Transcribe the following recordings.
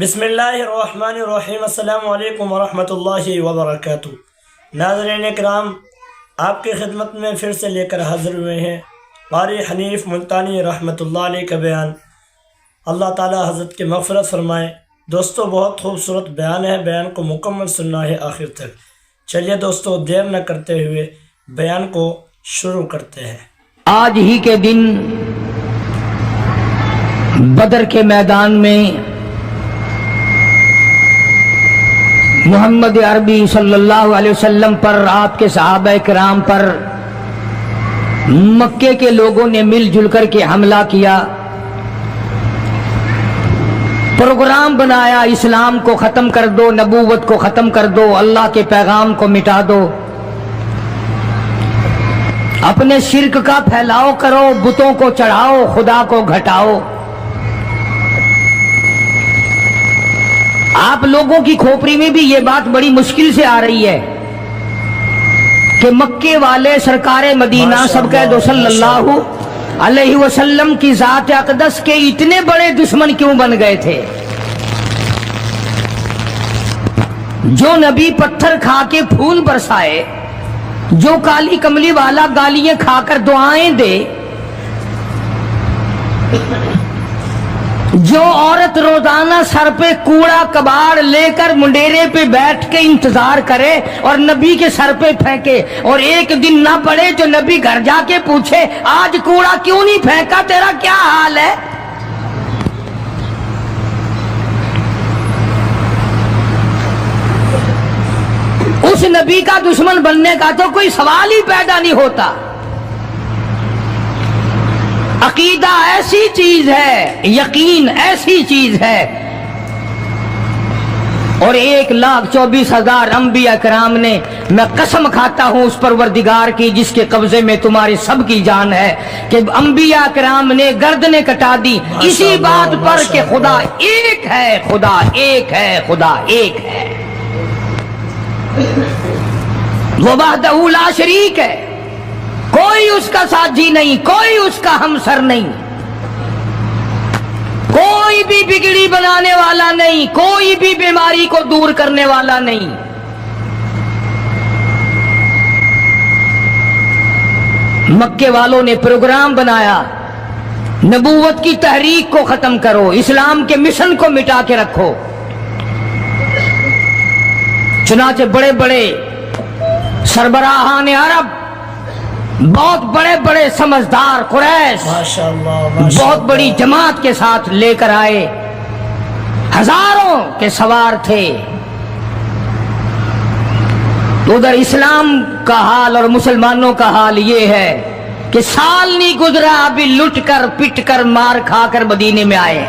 بسم اللہ الرحمن الرحیم۔ السلام علیکم ورحمۃ اللہ وبرکاتہ۔ ناظرین کرام، آپ کی خدمت میں پھر سے لے کر حاضر ہوئے ہیں قاری حنیف ملتانی رحمۃ اللہ علیہ کا بیان۔ اللہ تعالی حضرت کی مغفرت فرمائے۔ دوستو، بہت خوبصورت بیان ہے، بیان کو مکمل سننا ہے آخر تک۔ چلیے دوستو، دیر نہ کرتے ہوئے بیان کو شروع کرتے ہیں۔ آج ہی کے دن بدر کے میدان میں محمد عربی صلی اللہ علیہ وسلم پر، آپ کے صحابہ کرام پر مکے کے لوگوں نے مل جل کر کے حملہ کیا، پروگرام بنایا، اسلام کو ختم کر دو، نبوت کو ختم کر دو، اللہ کے پیغام کو مٹا دو، اپنے شرک کا پھیلاؤ کرو، بتوں کو چڑھاؤ، خدا کو گھٹاؤ۔ آپ لوگوں کی کھوپڑی میں بھی یہ بات بڑی مشکل سے آ رہی ہے کہ مکے والے سرکار مدینہ سب کہہ دو صلی اللہ علیہ وسلم کی ذات اقدس کے اتنے بڑے دشمن کیوں بن گئے تھے؟ جو نبی پتھر کھا کے پھول برسائے، جو کالی کملی والا گالیاں کھا کر دعائیں دے، جو عورت روزانہ سر پہ کوڑا کباڑ لے کر منڈیرے پہ بیٹھ کے انتظار کرے اور نبی کے سر پہ پھینکے، اور ایک دن نہ پڑے تو نبی گھر جا کے پوچھے آج کوڑا کیوں نہیں پھینکا، تیرا کیا حال ہے؟ اس نبی کا دشمن بننے کا تو کوئی سوال ہی پیدا نہیں ہوتا۔ عقیدہ ایسی چیز ہے، یقین ایسی چیز ہے، اور 1,24,000 انبیاء کرام نے، میں قسم کھاتا ہوں اس پروردگار کی جس کے قبضے میں تمہاری سب کی جان ہے، کہ انبیاء کرام نے گردنیں کٹا دی اسی بات پر کہ خدا ایک ہے، خدا ایک ہے، خدا ایک ہے، وہ وحدہ لا شریک ہے، کوئی اس کا ساتھی نہیں، کوئی اس کا ہمسر نہیں، کوئی بھی بگڑی بنانے والا نہیں، کوئی بھی بیماری کو دور کرنے والا نہیں۔ مکے والوں نے پروگرام بنایا، نبوت کی تحریک کو ختم کرو، اسلام کے مشن کو مٹا کے رکھو۔ چنانچہ بڑے بڑے سربراہان عرب، بہت بڑے بڑے سمجھدار قریش بہت بڑی جماعت کے ساتھ لے کر آئے، ہزاروں کے سوار تھے۔ ادھر اسلام کا حال اور مسلمانوں کا حال یہ ہے کہ سال نہیں گزرا ابھی لٹ کر پٹ کر مار کھا کر مدینے میں آئے۔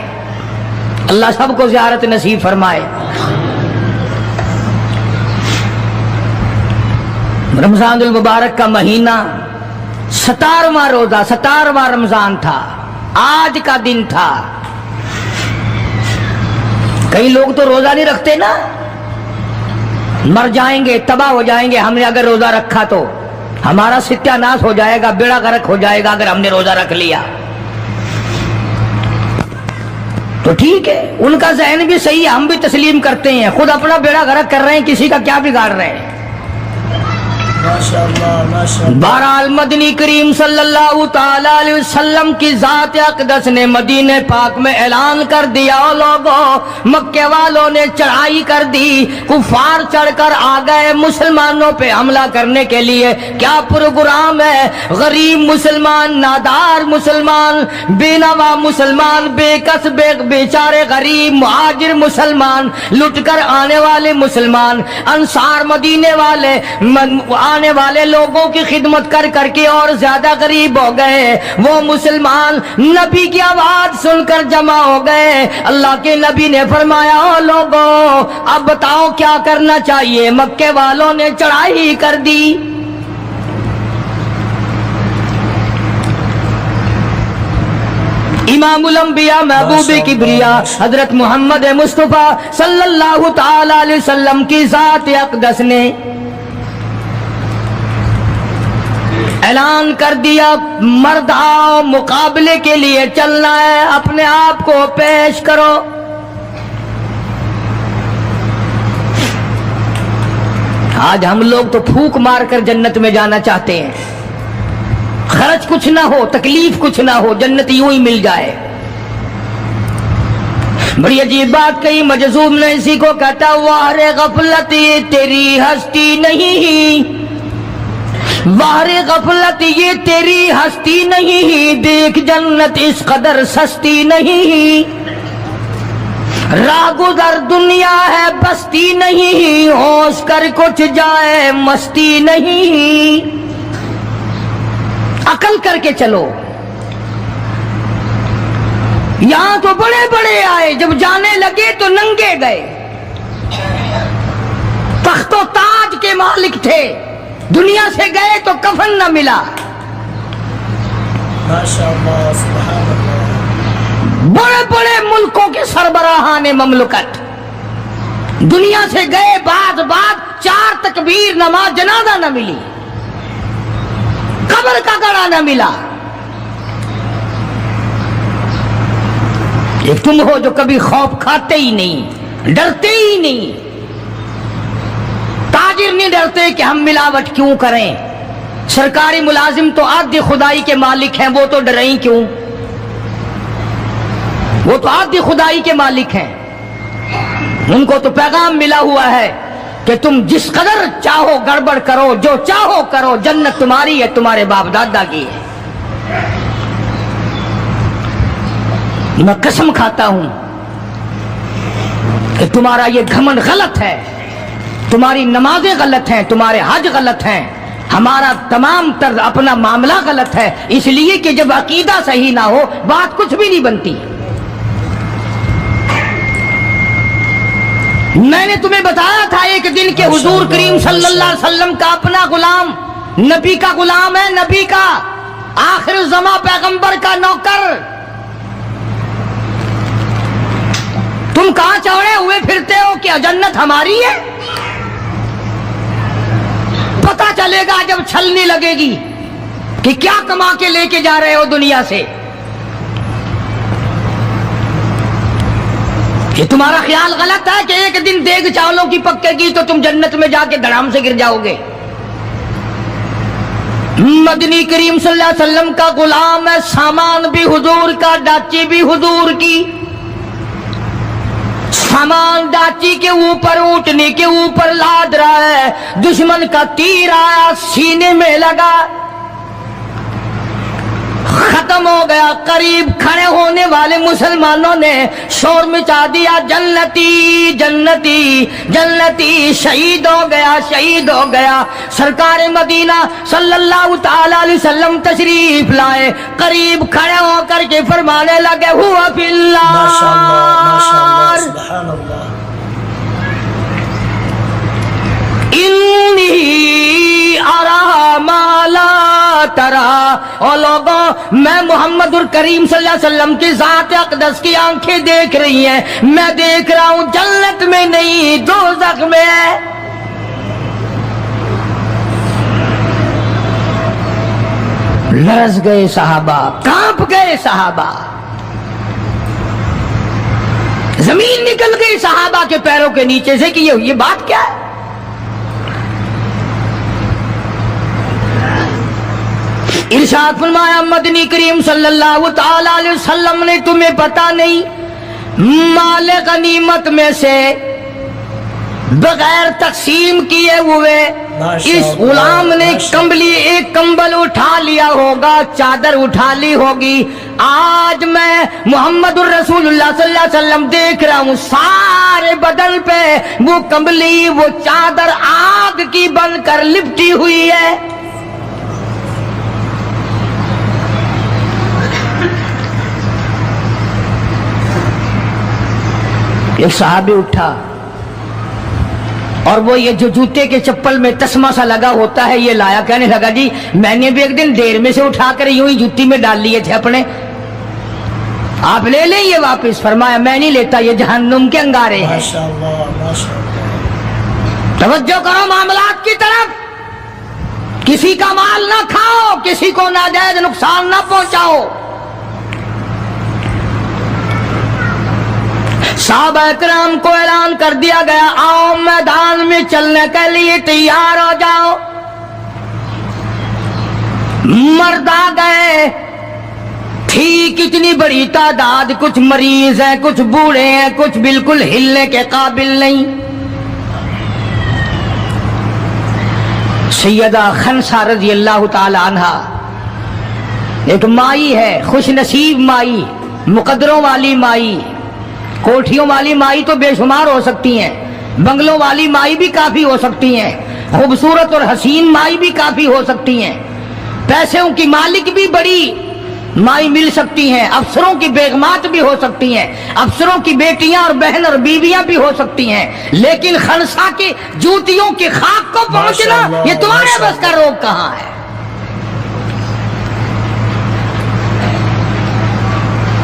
اللہ سب کو زیارت نصیب فرمائے۔ رمضان المبارک کا مہینہ، 17واں روزہ، 17واں رمضان تھا، آج کا دن تھا۔ کئی لوگ تو روزہ نہیں رکھتے نا، مر جائیں گے، تباہ ہو جائیں گے، ہم نے اگر روزہ رکھا تو ہمارا ستیہ ناش ہو جائے گا، بیڑا غرق ہو جائے گا اگر ہم نے روزہ رکھ لیا۔ تو ٹھیک ہے، ان کا ذہن بھی صحیح ہے، ہم بھی تسلیم کرتے ہیں، خود اپنا بیڑا غرق کر رہے ہیں، کسی کا کیا بگاڑ رہے ہیں۔ بہرحال مدنی کریم صلی اللہ تعالی علیہ وسلم کی ذات اقدس نے مدینہ پاک میں اعلان کر دیا، لوگوں مکے والوں نے چڑھائی کر دی، کفار چڑھ کر آ گئے مسلمانوں پہ حملہ کرنے کے لیے۔ کیا پروگرام ہے؟ غریب مسلمان، نادار مسلمان، بے نوا مسلمان، بے کس بیچارے غریب مہاجر مسلمان، لٹ کر آنے والے مسلمان، انصار مدینے والے آنے والے لوگوں کی خدمت کر کر کے اور زیادہ غریب ہو گئے۔ وہ مسلمان نبی کی آواز سن کر جمع ہو گئے۔ اللہ کے نبی نے فرمایا، او لوگوں اب بتاؤ کیا کرنا چاہیے؟ مکے والوں نے چڑھائی کر دی۔ امام الانبیاء محبوب کبریا حضرت محمد مصطفیٰ صلی اللہ تعالی علیہ وسلم کی ذات اقدس نے اعلان کر دیا، مرد آؤ، مقابلے کے لیے چلنا ہے، اپنے آپ کو پیش کرو۔ آج ہم لوگ تو پھونک مار کر جنت میں جانا چاہتے ہیں، خرچ کچھ نہ ہو، تکلیف کچھ نہ ہو، جنت یوں ہی مل جائے۔ بڑی عجیب بات کہی مجذوب نے اسی کو کہتا، واہ رے غفلت یہ تیری ہستی نہیں، واہ رے غفلت یہ تیری ہستی نہیں، دیکھ جنت اس قدر سستی نہیں، راہ گزر دنیا ہے بستی نہیں، ہوش کر کچھ جائے مستی نہیں، عقل کر کے چلو۔ یہاں تو بڑے بڑے آئے، جب جانے لگے تو ننگے گئے، تخت و تاج کے مالک تھے، دنیا سے گئے تو کفن نہ ملا۔ ماشاءاللہ، سبحان اللہ۔ بڑے بڑے ملکوں کے سربراہان مملکت دنیا سے گئے، بعد 4 تکبیر نماز جنازہ نہ ملی، قبر کا گڑا نہ ملا۔ ایک تم ہو جو کبھی خوف کھاتے ہی نہیں، ڈرتے ہی نہیں۔ تاجر نہیں ڈرتے کہ ہم ملاوٹ کیوں کریں، سرکاری ملازم تو آدھی خدائی کے مالک ہیں، وہ تو ڈریں کیوں، وہ تو آدھی خدائی کے مالک ہیں، ان کو تو پیغام ملا ہوا ہے کہ تم جس قدر چاہو گڑبڑ کرو، جو چاہو کرو، جنت تمہاری ہے، تمہارے باپ دادا کی ہے۔ میں قسم کھاتا ہوں کہ تمہارا یہ گھمنڈ غلط ہے، تمہاری نمازیں غلط ہیں، تمہارے حج غلط ہیں، ہمارا تمام طرز اپنا معاملہ غلط ہے، اس لیے کہ جب عقیدہ صحیح نہ ہو بات کچھ بھی نہیں بنتی۔ میں نے تمہیں بتایا تھا ایک دن کہ حضور کریم صلی اللہ علیہ وسلم کا اپنا غلام، نبی کا غلام ہے، نبی کا آخر الزماں پیغمبر کا نوکر، تم کہاں چوڑے ہوئے پھرتے ہو کہ جنت ہماری ہے؟ پتہ چلے گا جب چھلنی لگے گی کہ کیا کما کے لے کے جا رہے ہو دنیا سے۔ یہ تمہارا خیال غلط ہے کہ ایک دن دیگ چاولوں کی پکے گی تو تم جنت میں جا کے دھڑام سے گر جاؤ گے۔ مدنی کریم صلی اللہ علیہ وسلم کا غلام ہے، سامان بھی حضور کا، ڈاچی بھی حضور کی، سامان ڈاچی کے اوپر، اونٹنی کے اوپر لاد رہا ہے، دشمن کا تیر آیا سینے میں لگا، ختم ہو گیا۔ قریب کھڑے ہونے والے مسلمانوں نے شور مچا دیا، جنتی جنتی جنتی، شہید ہو گیا شہید ہو گیا۔ سرکار مدینہ صلی اللہ تعالی علیہ وسلم تشریف لائے، قریب کھڑے ہو کر کے فرمانے لگے، ہوا فی اللہ، ماشاءاللہ، سبحان اللہ، انی ارا ما لا ترا۔ اور لوگوں، میں محمد الکریم صلی اللہ علیہ وسلم کی ذات اقدس کی آنکھیں دیکھ رہی ہیں، میں دیکھ رہا ہوں جنت میں نہیں دوزخ میں ہے۔ لرز گئے صحابہ، کانپ گئے صحابہ، زمین نکل گئی صحابہ کے پیروں کے نیچے سے کہ یہ بات کیا ہے۔ ارشاد فرمایا مدنی کریم صلی اللہ تعالی علیہ وسلم نے، تمہیں پتا نہیں مال غنیمت میں سے بغیر تقسیم کیے ہوئے اس غلام نے کمبلی، ایک کمبل اٹھا لیا ہوگا، چادر اٹھا لی ہوگی۔ آج میں محمد الرسول اللہ صلی اللہ علیہ وسلم دیکھ رہا ہوں سارے بدن پہ وہ کمبلی، وہ چادر آگ کی بن کر لپٹی ہوئی ہے۔ ایک صحابی اٹھا اور وہ یہ جو جوتے کے چپل میں تسمہ سا لگا ہوتا ہے یہ لایا، کہنے لگا جی میں نے بھی ایک دن دیر میں سے اٹھا کر یوں ہی جوتی میں ڈال لیے تھے اپنے، آپ لے لیں یہ واپس۔ فرمایا میں نہیں لیتا، یہ جہنم کے انگارے ہیں۔ ماشاءاللہ، ماشاءاللہ۔ توجہ کرو معاملات کی طرف، کسی کا مال نہ کھاؤ، کسی کو ناجائز نقصان نہ پہنچاؤ۔ صحابہ کرام کو اعلان کر دیا گیا آؤ میدان میں چلنے کے لیے تیار ہو جاؤ. مرد آ گئے. تھی کتنی بڑی تعداد, کچھ مریض ہیں, کچھ بوڑھے ہیں, کچھ بالکل ہلنے کے قابل نہیں. سیدہ خنسا رضی اللہ تعالی عنہا ایک مائی ہے, خوش نصیب مائی, مقدروں والی مائی. کوٹھیوں والی مائی تو بے شمار ہو سکتی ہیں, بنگلوں والی مائی بھی کافی ہو سکتی ہیں, خوبصورت اور حسین مائی بھی کافی ہو سکتی ہیں, پیسوں کی مالک بھی بڑی مائی مل سکتی ہیں, افسروں کی بیگمات بھی ہو سکتی ہیں, افسروں کی بیٹیاں اور بہن اور بیویاں بھی ہو سکتی ہیں. لیکن خنسا کے جوتیوں کی خاک کو پہنچنا یہ تمہارے بس کا روگ کہاں ہے؟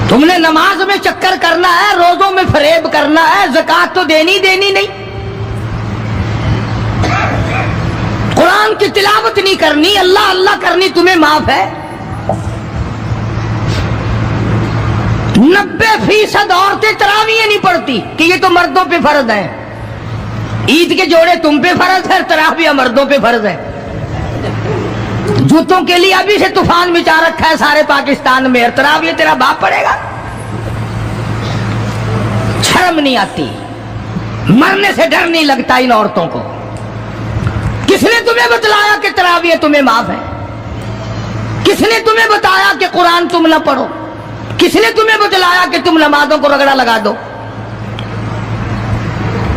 تم نے نماز میں چکر کرنا ہے, روزوں میں فریب کرنا ہے, زکات تو دینی نہیں, قرآن کی تلاوت نہیں کرنی, اللہ اللہ کرنی تمہیں معاف ہے. 90% عورتیں تراویح نہیں پڑھتی کہ یہ تو مردوں پہ فرض ہے. عید کے جوڑے تم پہ فرض ہے, تراویح مردوں پہ فرض ہے. جوتوں کے لیے ابھی سے طوفان مچا رکھا ہے سارے پاکستان میں, تراویح تیرا باپ پڑے گا. شرم نہیں آتی, مرنے سے ڈر نہیں لگتا ان عورتوں کو. کس نے تمہیں بتلایا کہ تراویح تمہیں معاف ہے؟ کس نے تمہیں بتایا کہ قرآن تم نہ پڑھو؟ کس نے تمہیں بتلایا کہ تم نمازوں کو رگڑا لگا دو؟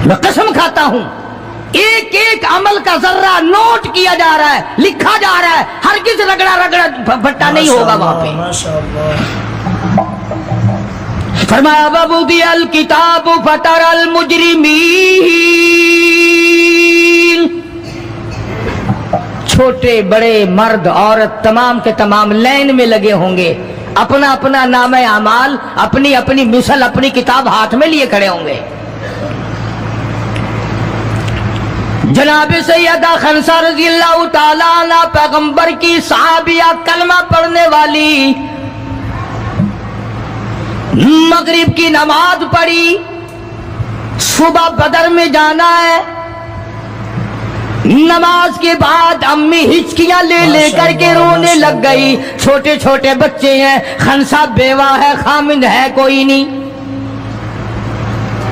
میں قسم کھاتا ہوں ایک ایک عمل کا ذرہ نوٹ کیا جا رہا ہے, لکھا جا رہا ہے, ہرگز رگڑا بھٹا نہیں ہوگا وہاں پہ. فرمایا وَوُضِعَ الْكِتَابُ فَتَرَى الْمُجْرِمِينَ, چھوٹے بڑے مرد عورت تمام کے تمام لائن میں لگے ہوں گے, اپنا اپنا نام اعمال, اپنی اپنی مثل, اپنی کتاب ہاتھ میں لیے کھڑے ہوں گے. جناب سیدہ خنسا رضی اللہ تعالیٰ عنہ پیغمبر کی صحابیہ, کلمہ پڑھنے والی, مغرب کی نماز پڑھی, صبح بدر میں جانا ہے. نماز کے بعد امی ہچکیاں لے کر کے رونے لگ گئی. چھوٹے چھوٹے بچے ہیں, خنسا بیوہ ہے, خامند ہے کوئی نہیں.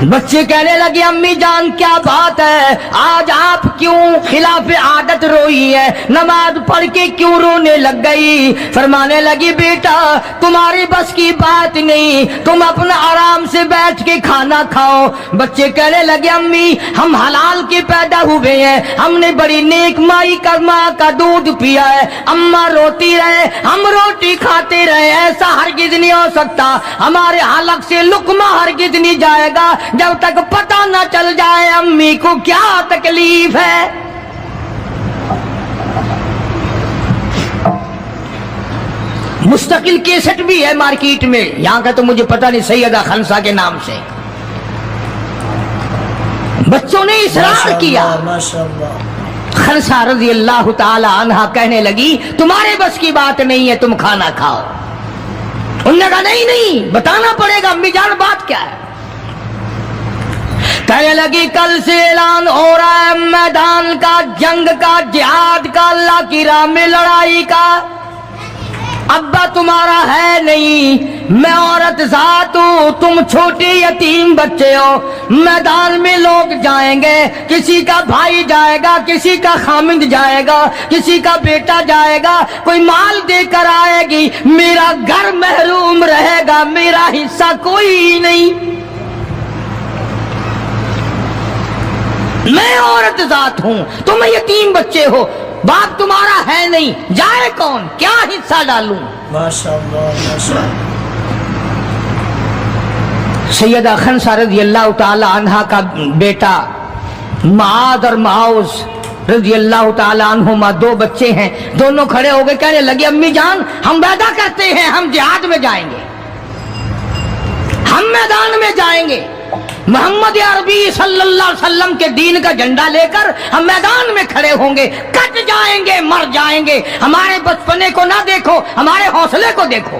بچے کہنے لگے امی جان کیا بات ہے, آج آپ کیوں خلاف عادت روئی ہے, نماز پڑھ کے کیوں رونے لگ گئی؟ فرمانے لگی بیٹا تمہاری بس کی بات نہیں, تم اپنا آرام سے بیٹھ کے کھانا کھاؤ. بچے کہنے لگے امی ہم حلال کے پیدا ہوئے ہیں, ہم نے بڑی نیک مائی کا ماں کا دودھ پیا ہے, اماں روتی رہے ہم روٹی کھاتے رہے, ایسا ہرگز نہیں ہو سکتا, ہمارے حلق سے لقمہ ہرگز نہیں جائے گا جب تک پتہ نہ چل جائے امی کو کیا تکلیف ہے. مستقل کیسٹ بھی ہے مارکیٹ میں, یہاں کا تو مجھے پتہ نہیں, سیدہ خنسا کے نام سے. بچوں نے اصرار کیا. خنسا رضی اللہ تعالی عنہا کہنے لگی تمہارے بس کی بات نہیں ہے, تم کھانا کھاؤ. انہوں نے کہا نہیں بتانا پڑے گا امی جان بات کیا ہے. کہنے لگی کل سے اعلان ہو رہا ہے میدان کا, جنگ کا, جہاد کا, اللہ کی راہ میں لڑائی کا. ابا تمہارا ہے نہیں, میں عورت ذات ہوں, تم چھوٹے یتیم بچے ہو. میدان میں لوگ جائیں گے, کسی کا بھائی جائے گا, کسی کا خامند جائے گا, کسی کا بیٹا جائے گا, کوئی مال دے کر آئے گی, میرا گھر محروم رہے گا, میرا حصہ کوئی نہیں. میں عورت ذات ہوں, تم یتیم بچے ہو, باپ تمہارا ہے نہیں, جائے کون, کیا حصہ ڈالوں. ماشاءاللہ. سیدہ خنسا رضی اللہ تعالی عنہا کا بیٹا معاذ اور معاوذ رضی اللہ تعالی عنہما, دو بچے ہیں, دونوں کھڑے ہو گئے, کہنے لگے امی جان ہم وعدہ کرتے ہیں ہم جہاد میں جائیں گے, ہم میدان میں جائیں گے, محمد عربی صلی اللہ علیہ وسلم کے دین کا جھنڈا لے کر ہم میدان میں کھڑے ہوں گے, کٹ جائیں گے, مر جائیں گے. ہمارے بچپنے کو نہ دیکھو, ہمارے حوصلے کو دیکھو.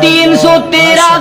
313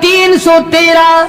313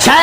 6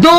2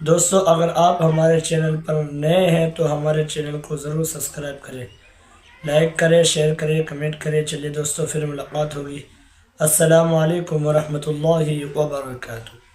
دوستو اگر آپ ہمارے چینل پر نئے ہیں تو ہمارے چینل کو ضرور سبسکرائب کریں، لائک کریں، شیئر کریں، کمنٹ کریں۔ چلیے دوستو پھر ملاقات ہوگی۔ السلام علیکم ورحمۃ اللہ وبرکاتہ۔